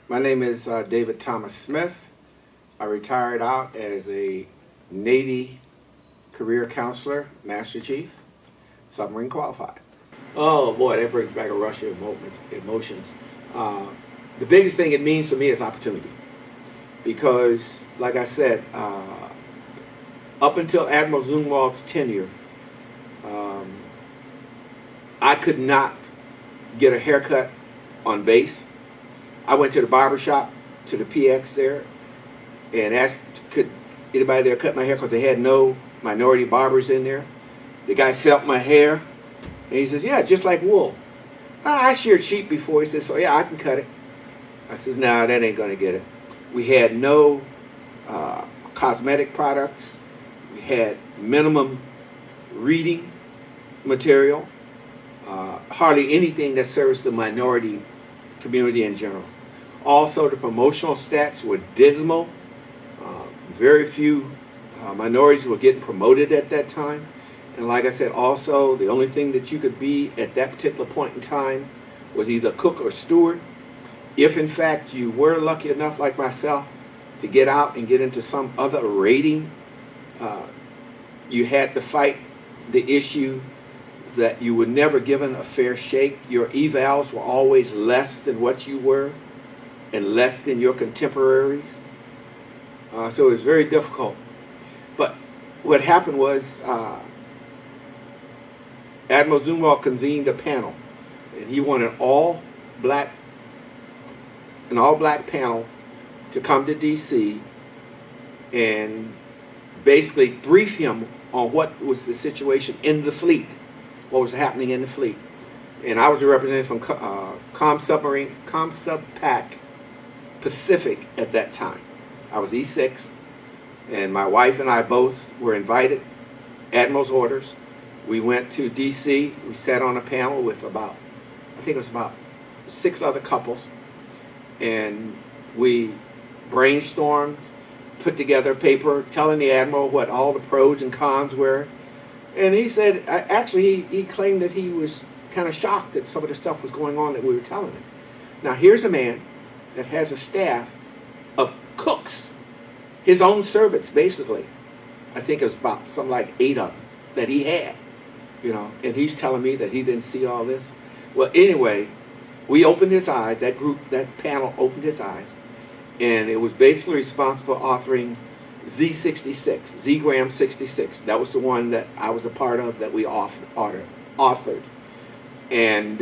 My name is David Thomas Smith. I retired out as a Navy career counselor, Master Chief, submarine qualified. Oh boy, that brings back a rush of emotions. The biggest thing it means to me is opportunity. Because, like I said, up until Admiral Zumwalt's tenure, I could not get a haircut on base. I went to the barber shop, to the PX there, and asked, could anybody there cut my hair, because they had no minority barbers in there. The guy felt my hair, and he says, yeah, just like wool. I sheared sheep before. He says, so yeah, I can cut it. I says, nah, that ain't going to get it. We had no cosmetic products. We had minimum reading material. Hardly anything that serves the minority community in general. Also, the promotional stats were dismal. Very few minorities were getting promoted at that time. And like I said, also, the only thing that you could be at that particular point in time was either cook or steward. If, in fact, you were lucky enough, like myself, to get out and get into some other rating, you had to fight the issue that you were never given a fair shake. Your evals were always less than what you were and less than your contemporaries. So it was very difficult. But what happened was Admiral Zumwalt convened a panel, and he wanted an all-black panel to come to D.C. and basically brief him on what was the situation in the fleet, what was happening in the fleet. And I was a representative from ComSubPac Pacific at that time. I was E6, and my wife and I both were invited, Admiral's orders. We went to D.C., we sat on a panel with I think it was about 6 other couples, and we brainstormed, put together a paper telling the Admiral what all the pros and cons were. And he said, actually, he claimed that he was kind of shocked that some of the stuff was going on that we were telling him. Now, here's a man that has a staff of cooks, his own servants, basically. I think it was about something like 8 of them that he had, and he's telling me that he didn't see all this. Well, anyway, we opened his eyes, that panel opened his eyes, and it was basically responsible for authoring Z66, Z-Gram 66. That was the one that I was a part of that we authored. And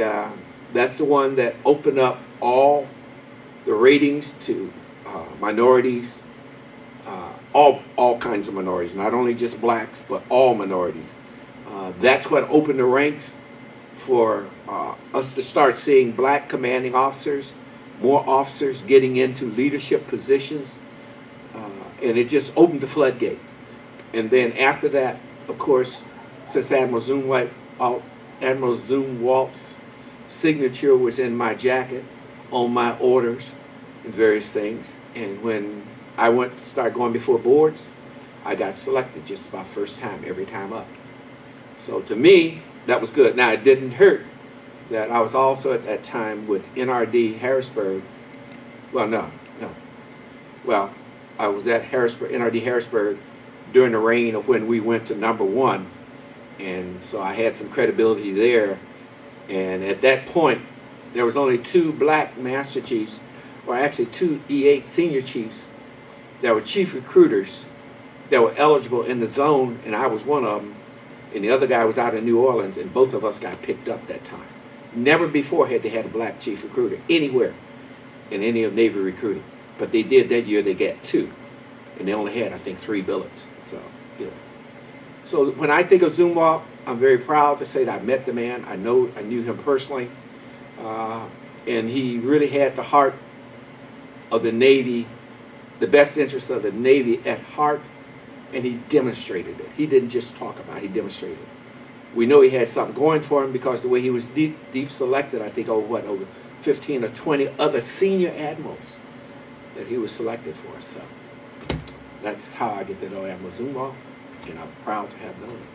that's the one that opened up all the ratings to minorities, all kinds of minorities, not only just blacks, but all minorities. That's what opened the ranks for us to start seeing black commanding officers, more officers getting into leadership positions, and it just opened the floodgates. And then after that, of course, since Admiral Zumwalt's signature was in my jacket on my orders and various things, and when I started going before boards, I got selected just about first time, every time up. So to me, that was good. Now, it didn't hurt that I was also at that time with NRD Harrisburg. Well, no. Well, I was at NRD Harrisburg during the reign of when we went to #1. And so I had some credibility there. And at that point, there was only 2 black master chiefs, or actually 2 E8 senior chiefs that were chief recruiters that were eligible in the zone, and I was one of them. And the other guy was out in New Orleans, and both of us got picked up that time. Never before had they had a black chief recruiter anywhere in any of Navy recruiting. But they did that year, they got 2. And they only had, I think, 3 billets. So when I think of Zumwalt, I'm very proud to say that I met the man. I knew him personally. And he really had the heart of the Navy, the best interest of the Navy at heart. And he demonstrated it. He didn't just talk about it, he demonstrated it. We know he had something going for him because the way he was deep selected, I think over 15 or 20 other senior admirals that he was selected for. So that's how I get to know Admiral Zumwalt, and I'm proud to have known him.